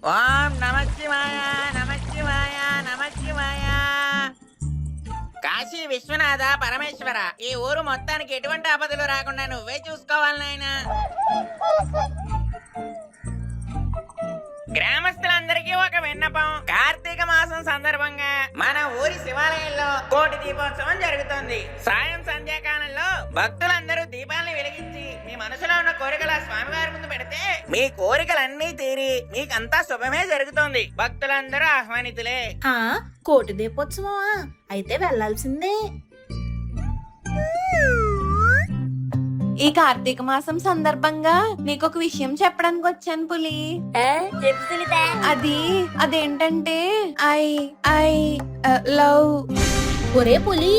ఓం నమశివాయ నమశివాయ నమశివాయ. కాశీ విశ్వనాథ పరమేశ్వర, ఈ ఊరు మొత్తానికి ఎటువంటి ఆపదలు రాకుండా నువ్వే చూసుకోవాలి నాయనా. గ్రామస్తులందరికీ ఒక విన్నపం. కార్తీక మాసం సందర్భంగా మన ఊరి శివాలయంలో కోటి దీపోత్సవం జరుగుతుంది. సాయం సంధ్యాకాలంలో భక్తులందరూ దీపాలను వెలిగించి మీ మనసులో ఉన్న కోరికల స్వామివారి ముందు పెడితే మీ కోరికలన్నీ తీరి మీకంతా శుభమే జరుగుతుంది. భక్తులందరూ ఆహ్వానితులే. కోటి దీపోత్సవమా? అయితే వెళ్లాల్సిందే. ఈ కార్తీక మాసం సందర్భంగా నీకొక విషయం చెప్పడానికి వచ్చాను పులి. అదేంటంటే ఐ లవ్. ఒరే పులి,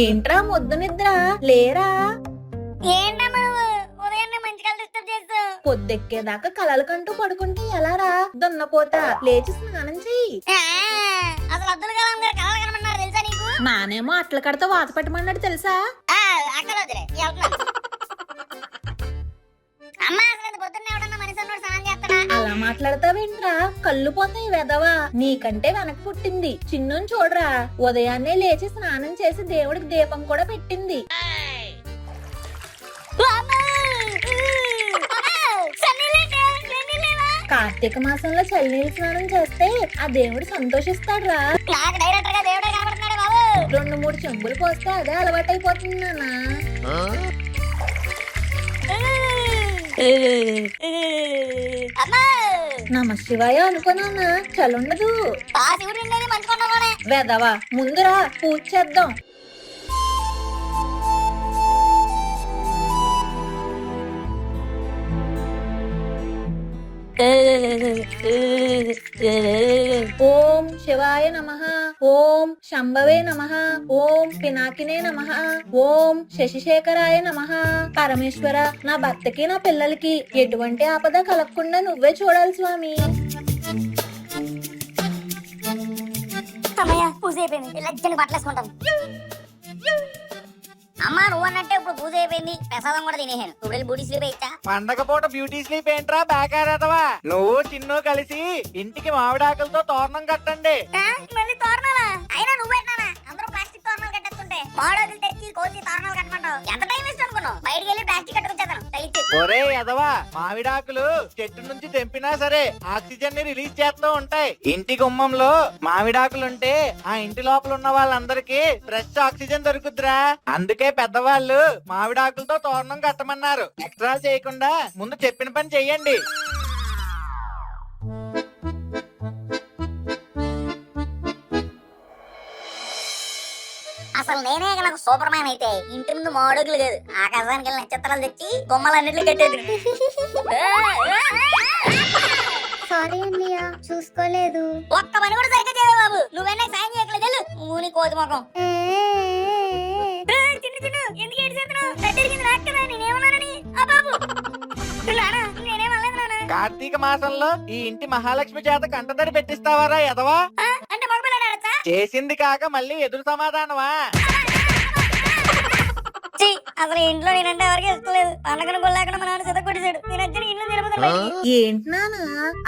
ఏంట్రా మొద్దు నిద్ర? లేరా? పొద్దెక్కేదాకా కలలు కంటూ పడుకుంటే ఎలారా? దున్నపోత లేచి స్నానం చెయ్యి. నానేమో అట్ల కడతా వాత పెట్టమన్నాడు తెలుసా? అలా మాట్లాడతావేంట్రా? కళ్ళు పోతాయి వెదవా. నీకంటే వెనక పుట్టింది చిన్నుని చూడరా. ఉదయాన్నే లేచి స్నానం చేసి దేవుడికి దీపం కూడా పెట్టింది. కార్తీక మాసంలో చల్లనీళ్ళు స్నానం చేస్తే ఆ దేవుడు సంతోషిస్తాడురా. 2-3 చెంబులు పోస్తే అదే అలవాటైపోతుంది నాన్న. నమశివాయ అనుకున్నానా? చలుండదు వెదవా. ముందురా పూజ చేద్దాం. ఓం శివాయ నమః, ఓం శంభవే నమః, ఓం పినాకినే నమః, ఓం శశిశేఖరాయ నమః. పరమేశ్వర, నా భర్తకి నా పిల్లలకి ఎటువంటి ఆపద కలగకుండా నువ్వే చూడాలి స్వామి. పూజ అయిపోయింది, లజ్జని బట్టలేసుకుంటాం. అమ్మా నువ్వు అన్నట్టే ఇప్పుడు పూజ అయిపోయింది, ప్రసాదం కూడా తినేసాను. ఇప్పుడు బూటీ స్లీప్ ఇచ్చా. పండగ పూట బ్యూటీ స్లీప్ ఏంట్రా బేకారేదవా? నువ్వు చిన్ను కలిసి ఇంటికి మామిడాకులతో తోరణం కట్టండి. మళ్ళీ తోరణాలా? అయినా నువ్వు పెట్టినా అందరూ ప్లాస్టిక్ తోరణాలు కట్టేస్తుంటే మామిడాకులు తెచ్చి కోసి తోరణాలు కట్టమంటావు. ఎంత టైం ఇష్టం అనుకున్నావు? బయటికి వెళ్ళి ప్లాస్టిక్ కట్టుకొచ్చేస్తాను. ఒరే ఎదవా, మామిడాకులు చెట్టు నుంచి తెంపినా సరే ఆక్సిజన్ ని రిలీజ్ చేస్తూ ఉంటాయి. ఇంటి గుమ్మంలో మామిడాకులుంటే ఆ ఇంటి లోపల ఉన్న వాళ్ళందరికీ ఫ్రెష్ ఆక్సిజన్ దొరుకుద్దిరా. అందుకే పెద్దవాళ్ళు మామిడాకులతో తోరణం కట్టమన్నారు. ఎక్స్ట్రా చేయకుండా ముందు చెప్పిన పని చెయ్యండి. అసలు నేనే నాకు సూపర్ మ్యాన్ అయితే ఇంటి ముందు మామిడాకులు కాదు ఆకాశానికి వెళ్ళిన నక్షత్రాలు తెచ్చి బొమ్మలన్నింటినీ కట్టేది. సారీ అన్నయ్య, చూసుకోలేదు. ఒక్క పని కూడా సరిగ్గా చేయవు బాబు. నువ్వైనా సాయం చేయట్లేదు. ఊని కోతి మొఖం. ఎందుకు ఏడ్చేస్తున్నావు? తట్టిరిగింది నాకు కదా, నేనేమన్నానని. కార్తీక మాసంలో ఈ ఇంటి మహాలక్ష్మి చేత కంటదడి పెట్టిస్తావారా ఎదవా? అంటే మగపిల్లాడు ఆడచ్చా? చేసింది కాక మళ్ళీ ఎదురు సమాధానమా? అసలు ఇంట్లో నేనంటే ఎవరికి ఇష్టం లేదు. పండగను కొల్లాకుండా మా నాన్న సిద్ధ కొట్టేశాడు. నేను వచ్చి ఇంట్లో తిరుపతి. ఏంటి నాన్న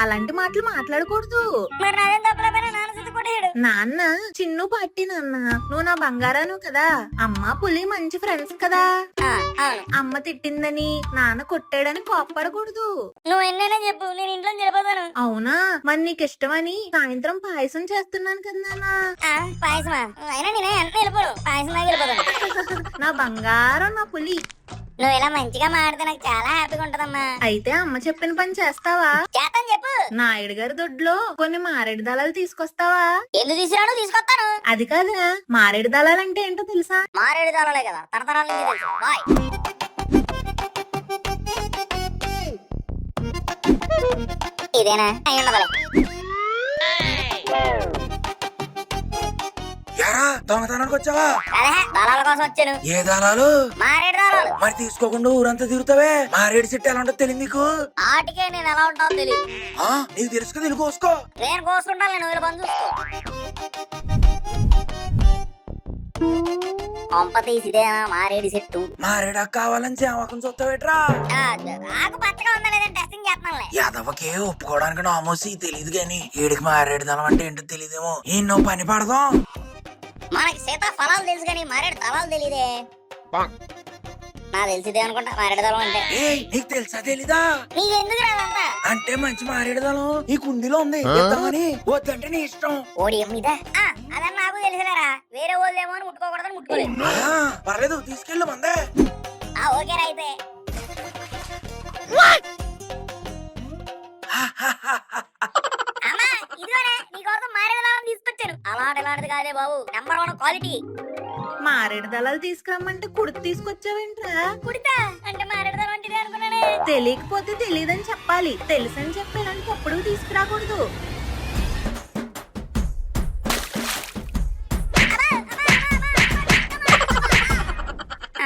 అలాంటి మాటలు మాట్లాడకూడదు. మరి నాదేం తప్పలేకపోయినా నాన్న సిద్ధ కొట్టేశాడు. నాన్న చిన్ను పట్టి నాన్న, నువ్వు నా బంగారాను కదా. అమ్మ పులి మంచి ఫ్రెండ్స్ కదా. అమ్మ తిట్టిందని నాన్న కొట్టాడని కోప్పడకూడదు. నువ్వు ఎన్నైనా చెప్పు, నేను ఇంట్లో తిరిగిపోతాను. అవునా? మరి నీకు ఇష్టమని సాయంత్రం పాయసం చేస్తున్నాను కదా నాన్న. పాయసమా? అయినా నేనే ఎంత వెళ్ళిపోను. పాయసం దాకా వెళ్ళిపోతాను. నా బంగారం, నా పులి. నువ్వు ఇలా మంచిగా మాడితే నాకు చాలా హ్యాపీగా ఉంటదమ్మా. అయితే అమ్మ చెప్పిన పని చేస్తావా? చేస్తాను చెప్పు. నాయుడు గారి దొడ్లో కొన్ని మారేడు దళాలు తీసుకొస్తావా? ఎందుకు తీసుకురాడు? తీసుకొస్తాను. అది కాదురా, మారేడు దళాలు అంటే ఏంటో తెలుసా? మారేడు దళాలే కదా, తరతరాల నుంచి తెలుసు. బాయ్. ఇదేనా అయి ఉండదులే. దొంగతనానికి వచ్చావా? దళాల కోసం వచ్చాను. ఏ దళాలు? మారేడు దళాలు. మరి తీసుకోకుండా ఊరంతా తిరుగుతావే. మారేడు చెట్టు ఎలా ఉంటుందో తెలియదు నీకు? ఆటికే నేను ఎలా ఉంటావు తెలియదు. నీకు తెలుసు కదా, కోసుకో. నేను కోసుకుంటాను. నేను వీళ్ళ పని చూసుకో. కొంప తీసిదేనా మారేడు చెట్టు. మారేడాకు కావాలని సేవకం చూస్తావేట్రా? ఆకు పచ్చగా ఉందా లేదని టెస్టింగ్ చేస్తున్నాంలే. యాదవకి ఒప్పుకోవడానికి నామోసి తెలియదు గాని ఈడికి మారేడుదనం అంటే ఏంటో తెలియదేమో. ఎన్నో పని పడదాం. మనకి సీతా ఫలాలు తెలుసు కానీ మారేడు తలాలు తెలియదే. నాకు తెలిసిదే అనుకుంటా మారేడు తలం అంటే. నీకు తెలుసా తెలీదా? నీకు ఎందుకు రాదంతా? అంటే మంచి మారేడుదనం ఈ కుండీలో ఉంది, ఇద్దామని. వద్దంటే నీ ఇష్టం. ఓడి అమ్మిదా అదని నాకు తెలిసినారా. వేరే వాళ్ళేమో అని ముట్టుకోకూడదని ముట్టుకోలేదు. పర్లేదు తీసుకెళ్ళు మందే. ఓకేరా అయితే. అమ్మా ఇదిగోనే నీకోసం మారేడు తలం తీసుకొచ్చాను. అలాంటిది కాదే బాబు, నెంబర్ 1 క్వాలిటీ. మారేడు దళాలు తీసుకురమ్మంటే కుడితి తీసుకొచ్చావేంట్రా? కుడితా అంటే మారేడు తలం అంటే అనుకున్నానే. తెలియకపోతే తెలియదని చెప్పాలి, తెలుసని చెప్పేదానికి ఎప్పుడు తీసుకురాకూడదు.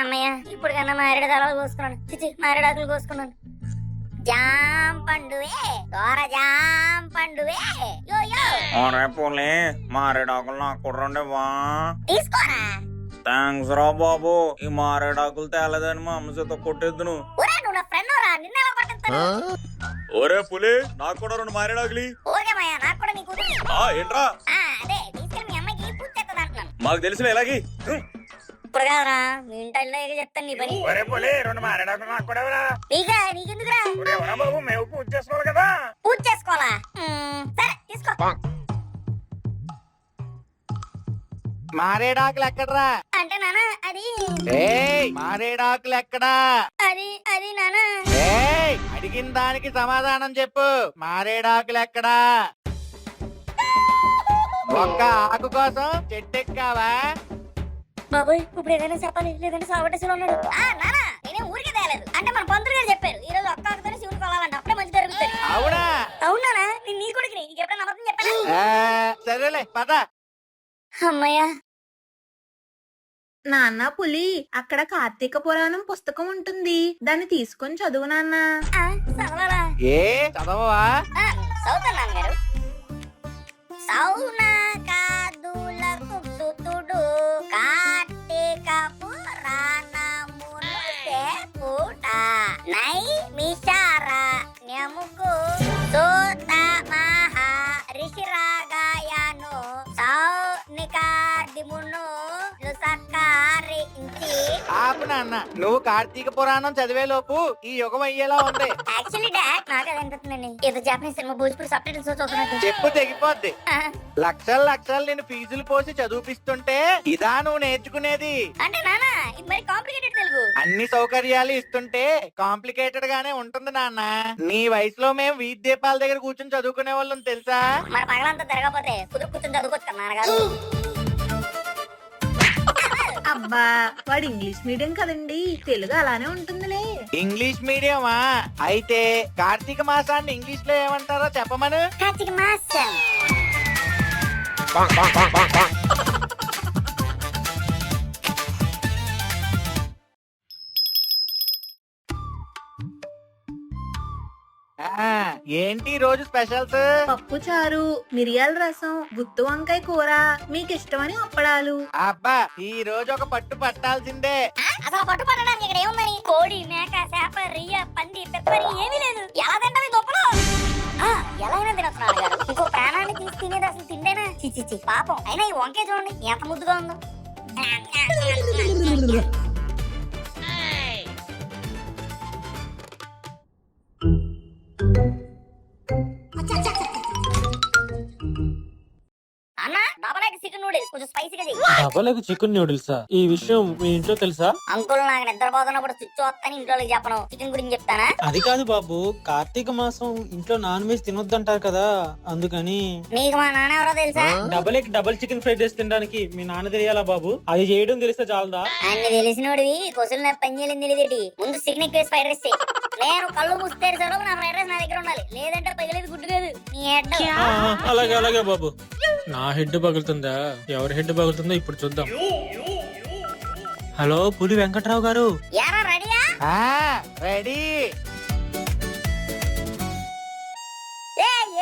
అమ్మయ్య ఇప్పుడు కన్నా మారేడు దళాలు కోసుకున్నాను. చిచి మారేడాకులు కోసుకున్నాను. జామ్ పండువే దోర జామ్ పండువే యో యో పోలే మారేడాకులు నాకు కూడా రండివా. తీసుకోరా. థ్యాంక్స్ రా బాబు. ఈ మారేడాకులు తేలేదని మా అమ్మ చేత కొట్టేద్దును. ఒరే నువ్వు నా ఫ్రెండ్ రా, నిన్న ఎలా కొట్టేస్తాను. ఒరే పులి, నాకు కూడా 2 మారేడాకులి. ఓకే మాయ, నాకు కూడా నీ కూతురు. ఏంట్రా? అదే తీసుకెళ్ళి మీ అమ్మాయికి పూజ చేస్తుంది అంటున్నాను. మాకు తెలిసిన ఎలాగి ఇప్పుడు కాదురా, మీ ఇంట్లో చెప్తాను నీ పని. ఒరే పులి, 2 మారేడాకులు నాకు కూడా ఇవ్వరా? నీకెందుకురా? ఒరే ఎవరా బాబు, మేము పూజ చేసుకోవాలి కదా. పూజ చేసుకోవాలా? సరే తీసుకో. మారేడాకులు ఎక్కడ్రా? అంటే నాన్న అది మారేడాకులు ఎక్కడా? అది నాన్న. అడిగిన దానికి సమాధానం చెప్పు. మారేడాకులు ఎక్కడా? ఒక్క ఆకు కోసం చెట్టెక్కావా? బాబాయ్ ఇప్పుడు ఏదైనా చెప్పాలి, లేదంటే సావటేసులో ఉన్నాడు. నాన్న నేనే ఊరికే తేలేదు. అంటే మన పంతులు గారు చెప్పారు ఈ రోజు ఒక్క ఆకుతోనే శివుని కొలాలంట, అప్పుడే మంచి జరుగుతుంది. అవునా? అవునా? నేను నీ కొడుకుని, నీకు ఎప్పుడైనా నమ్మకం చెప్పాను. సరేలే పద. అమ్మయ్యా. నాన్న పులి, అక్కడ కార్తీక పురాణం పుస్తకం ఉంటుంది, దాన్ని తీసుకొని చదువు నాన్న. చదవాలా? చదవవా? చదువుతాను నాన్నగారు. సౌనా కాదులకు సుతుడు కార్తీక పురాణమును సేపుట నై మిషారా నెముకు సూత మహా ఋషిరాగాయను సౌనికాదిమును సత్కారి ఇంచి. ఆపు నాన్న, నువ్వు కార్తీక పురాణం చదివే లోపు ఈ యుగం అయ్యేలా ఉంది. యాక్చువల్లీ డాడ్ నాకు అది అనిపిస్తుందండి, ఏదో Japanese cinema Bhojpuri subtitles చదువుతున్నట్టు. చెప్పు తెగిపోద్ది. లక్షలు నేను ఫీజులు పోసి చదివిపిస్తుంటే ఇదా నువ్వు నేర్చుకునేది? అంటే నాన్న ఇది మరి కాంప్లికేటెడ్ తెలుగు. అన్ని సౌకర్యాలు ఇస్తుంటే కాంప్లికేటెడ్ గానే ఉంటుంది నాన్న. నీ వయసులో మేము వీధి దీపాల దగ్గర కూర్చొని చదువుకునే వాళ్ళం తెలుసా? మరి పగలంతా తిరగకపోతే కుదురు కూర్చొని చదువుకోవచ్చు కదా నాన్నగారు. అబ్బా, వాడు ఇంగ్లీష్ మీడియం కదండి, తెలుగు అలానే ఉంటుందిలే. ఇంగ్లీష్ మీడియమా? అయితే కార్తీక మాసాన్ని ఇంగ్లీష్ లో ఏమంటారో చెప్పమను. కార్తీక మాసం. ఏంటి ఈ రోజు స్పెషల్స్? పప్పు చారు, మిరియాల రసం, గుత్తి వంకాయ కూర, మీకు ఇష్టమని అప్పడాలు. అబ్బా, ఈ రోజు ఒక పట్టు పట్టాల్సిందే. అసలు పట్టు పట్టడానికి ఇక్కడ ఏముందని? కోడి, మేక, చేప, రియ్య, పంది, పెప్పరి ఏమీ లేదు. ఎలా తింటారు గొప్పలో? ఎలా అయినా తినొచ్చు నాన్నగారు. ఇంకో ప్రాణాన్ని తీసి తినేది అసలు తిండేనా? చిచి పాపం. అయినా ఈ వంకాయ చూడండి ఎంత ముద్దుగా ఉందో. అన్న డబల్ ఎగ్ చికెన్ నూడిల్స్ కొంచెం స్పైసీగా చెయ్యి. డబల్ ఎగ్ చికెన్ నూడిల్సా? ఈ విషయం మీ ఇంట్లో తెలుసా? అంకుల్ నాకు నిద్రపోతున్నప్పుడు స్విచ్ వస్తాను ఇంట్లో చెప్పను. చికెన్ గురించి చెప్తానా? అది కాదు బాబు, కార్తీక మాసం ఇంట్లో నాన్ వెజ్ తినొద్దంటారు కదా, అందుకని. నీకు మా నాన్న ఎవరో తెలుసా? Double egg double chicken fried rice తినడానికి మీ నాన్న తెలియాలా బాబు? అది చేయడం తెలిస్తే చాలదా? అన్ని తెలిసినోడివి కొసులు నాకు పని చేయలేదు తెలియదేటి. ముందు చికెన్ ఎక్కువ ఫ్రైడ్ రైస్ చెయ్యి. నేను కళ్ళు మూస్తేరు చదువు నా ఫ్రైడ్ రైస్ నా దగ్గర ఉండాలి, లేదంటే పగిలేదు గుడ్డు లేదు నీ హెడ్. అలాగే అలాగే బాబు. నా హెడ్ పగులుతుందా? ఎవరి హెడ్ పగులుతుందో ఇప్పుడు చూద్దాం. హలో, పులి వెంకట్రావు గారు. యారా రెడీయా? రెడీ.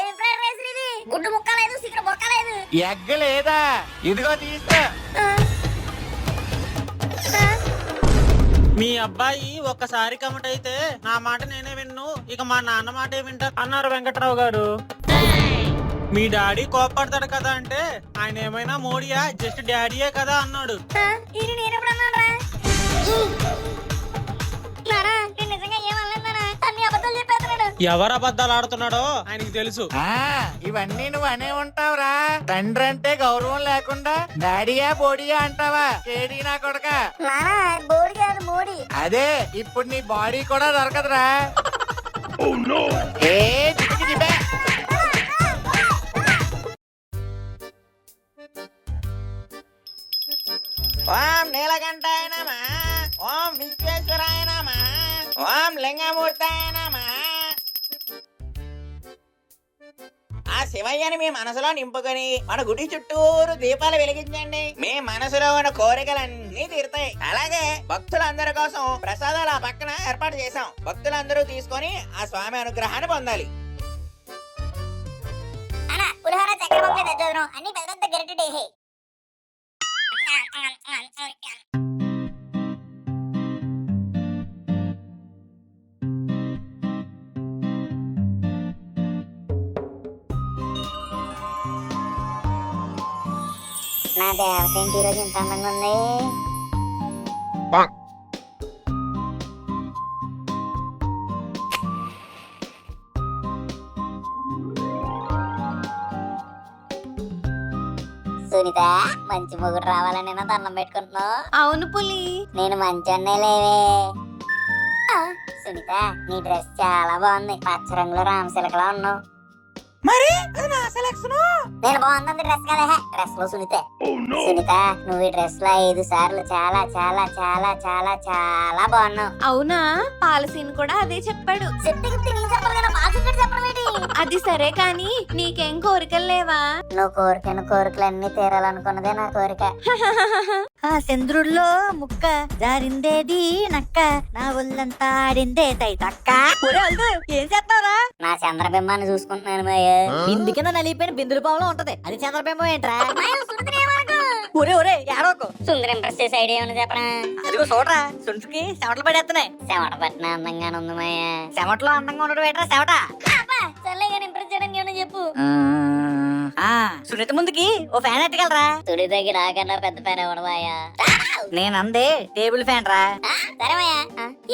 ఏం ఫ్రైడ్ రైస్ ఇది? గుడ్డు ముక్కలేదు, చికెన్ ముక్కలేదు. ఎగ్ లేదా? ఇదిగో తీస్తా. మీ అబ్బాయి ఒక్కసారి కమిట్ అయితే నా మాట నేనే విన్ను, ఇక మా నాన్న మాట వింటా అన్నారు వెంకట్రావు గారు. మీ డాడీ కోపడతాడు కదా అంటే ఆయన ఏమైనా మోడియా, జస్ట్ డాడీయే కదా అన్నాడు. ఇది నేను ఎప్పుడు అన్నారా? నానా, నేను నిజంగా ఏమనలేదనా? అన్ని అబద్ధాలు చెప్పేస్తున్నాడు. ఎవరు అబద్ధాలు ఆడుతున్నాడో ఆయనకి తెలుసు. ఇవన్నీ నువ్వు అనే ఉంటావురా. తండ్రి అంటే గౌరవం లేకుండా డాడీయా బోడియా అంటావా? కేడీ నా కొడక. నానా, బోడి కాదు మోడి. అదే ఇప్పుడు నీ బాడీ కూడా దొరకదురా. ఏ జిటికి జిబే. ఓం నీలకంఠాయ నమః, ఓం విశ్వేశ్వరాయ నమః, ఓం లింగమూర్తాయ నమః. ఆ శివయ్యని మీ మనసులో నింపుకొని మన గుడి చుట్టూరు దీపాలు వెలిగించండి. మీ మనసులో ఉన్న కోరికలన్నీ తీరుతాయి. అలాగే భక్తులందరి కోసం ప్రసాదాలు ఆ పక్కన ఏర్పాటు చేశాం. భక్తులందరూ తీసుకొని ఆ స్వామి అనుగ్రహాన్ని పొందాలి. అన్నా, పులిహోర చక్కెర పొంగలి తెచ్చేద్దాం. అన్ని పెద్ద పెద్ద గరిటె. నా దేవత ఈరోజు ఇంత అందంగా ఉంది. సునీత, మంచి మొగుడు రావాలని నేను దండం పెట్టుకుంటున్నావు. అవును పులి. నేను మంచి అన్నే లేవే. సునీత, నీ డ్రెస్ చాలా బాగుంది. పచ్చ రంగులో రామశిలకలా ఉన్నావు. మరి అది నా సెలక్షన్. నేను బాగుంది డ్రెస్ కదా. డ్రెస్ లో సునీత. సునీత, నువ్వు ఈ డ్రెస్ లో 5 సార్లు చాలా చాలా చాలా చాలా చాలా బాగున్నావు. అవునా? పాలసీని కూడా అదే చెప్పాడు. చెప్పడం అది సరే కాని నీకేం కోరికలు లేవా? నువ్వు కోరికలన్నీ తీరాలనుకున్నదే నా కోరిక. ఆ చంద్రుల్లో ముక్క జారిందేది నక్క, నా ఒళ్ళంతా ఆడిందే తక్క. ఏం చేస్తావరా? నా చంద్రబింబాన్ని చూసుకుంటున్నాను మాయ. బిందు కింద నలిగిపోయిన బిందుల పాములో ఉంటది, అది చంద్రబింబం ఏంట్రా? ఒరే ఒరే ఏడవకు. సుందరం ఇంప్రెస్ చేసే ఐడియా ఉంది చెప్పరా? అదిగో చూడరా, సుంచుకి చెమటలు పడేస్తున్నాయి. చెమట పట్టిన అందంగానే ఉంది మాయ. చెమటలో అందంగా ఉండడం ఏంట్రా చెమట? సర్లే కానీ ఇంప్రెస్ చేయడానికి ఏమన్నా చెప్పు. సునీత ముందుకి ఓ ఫ్యాన్ ఎట్టగలరా? తుడి దగ్గర నాకన్నా పెద్ద ఫ్యాన్ ఎవడు మాయా? నేనందే టేబుల్ ఫ్యాన్ రా. సరే మాయా,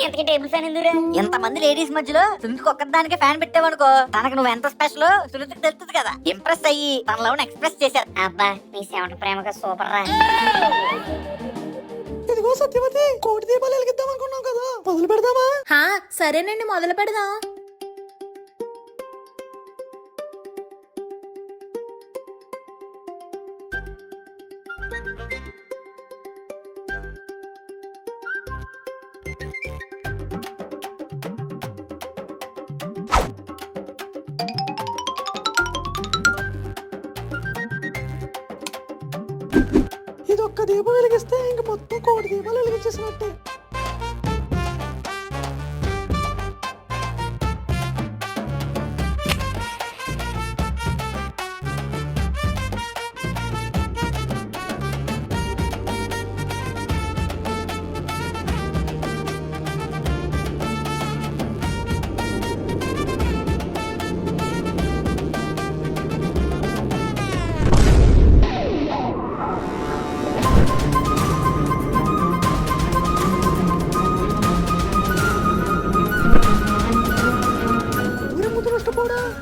ఎంతకి టేబుల్ ఫ్యాన్ ఎందుకురా? ఇంతమంది లేడీస్ మధ్యలో సునీతకి ఒక్కదానికి ఫ్యాన్ పెట్టావనుకో, తనకు నువ్వు ఎంత స్పెషల్ సునీతకి తెలుస్తుంది కదా. ఇంప్రెస్ అయ్యి తన లవ్ ఎక్స్ప్రెస్ చేశారు. అబ్బా, నీ చెమట ప్రేమగా సూపర్ రా. ఇదిగో సత్యవతి, కోటి దీపాలు వెలిగిద్దాం అనుకున్నాం కదా, మొదలు పెడదామా? సరేనండి, మొదలు పెడదాం. ఇది ఒక్క దీపం వెలిగిస్తే ఇంక మొత్తం కోటి దీపాలు వెలిగించేసినట్టే.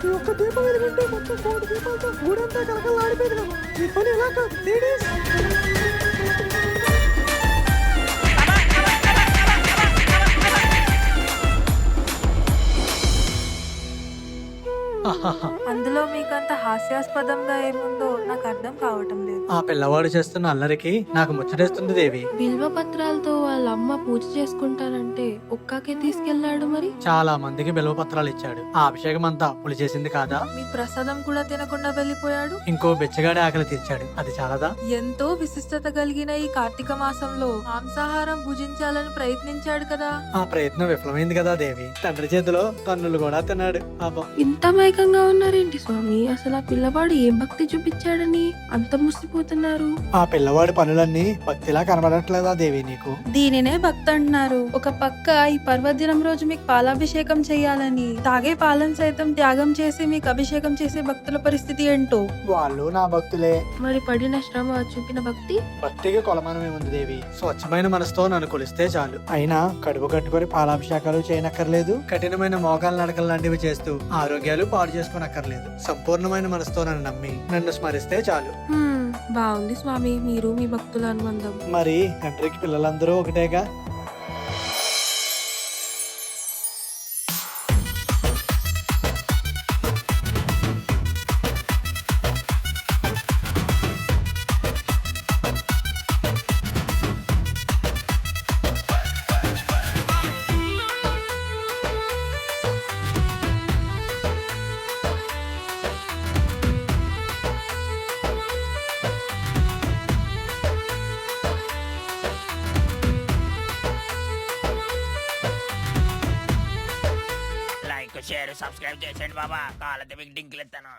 ఈ ఒక్క దీపం వెలిగింటే మొత్తం కోటి దీపాలతో ఊరంతా కలకలాడిపోయింది కదా. ఈ పని ఎలా కాదు లేడీస్. అందులో మీకంత హాస్యాస్పదంగా ఏముందో నాకు అర్థం కావటం లేదు. ఆ పిల్లవాడు చేస్తున్న అల్లరికి నాకు ముచ్చటేస్తుంది దేవి. బిల్వ పత్రాలతో వాళ్ళ అమ్మ పూజ చేసుకుంటానంటే ఒక్కాకే తీసుకెళ్లాడు. మరి చాలా మందికి బిల్వ పత్రాలు ఇచ్చాడు. ఆ అభిషేకం అంతా పులి చేసింది కాదా? మీ ప్రసాదం కూడా తినకుండా వెళ్ళిపోయాడు. ఇంకో బెచ్చగాడి ఆకలి తీర్చాడు, అది చాలదా? ఎంతో విశిష్టత కలిగిన ఈ కార్తీక మాసంలో మాంసాహారం భుజించాలని ప్రయత్నించాడు కదా. ఆ ప్రయత్నం విఫలమైంది కదా దేవి. తండ్రి చేతిలో కన్నులు కూడా తిన్నాడు. పాపం. ఇంత మైకంగా ఉన్నారేంటి స్వామి? అసలు ఆ పిల్లవాడు ఏం భక్తి చూపించాడని అంత ముసిపోతున్నారు? ఆ పిల్లవాడి పనులన్నీ భక్తిలా కనబడట్లేదా దేవి నీకు? దీనినే భక్తి అంటున్నారు. ఒక పక్క ఈ పర్వదినం రోజు మీకు పాలాభిషేకం చేయాలని, తాగే పాలను సైతం త్యాగం చేసి మీకు అభిషేకం చేసే భక్తుల పరిస్థితి ఏంటో. వాళ్ళు నా భక్తులే. మరి పడిన శ్రమ చూపిన భక్తి? భక్తికి కొలమానమేముంది దేవి, స్వచ్ఛమైన మనసుతో నన్ను కొలిస్తే చాలు. అయినా కడుపు కట్టుకొని పాలాభిషేకాలు చేయనక్కర్లేదు, కఠినమైన మోకాలు నడకలు లాంటివి చేస్తూ ఆరోగ్యాలు పాడు చేసుకోనక్కర్లేదు. సంపూర్ణమైన మనసుతో నన్ను నమ్మి నన్ను స్మరిస్తే చాలు. బాగుంది స్వామి మీరు మీ భక్తుల అనుబంధం. మరి తండ్రికి పిల్లలందరూ ఒకటేగా. లైక్ షేర్ సబ్స్క్రైబ్ చేసేయండి బాబా. కాళ్ళ డింకులు ఎత్తాను.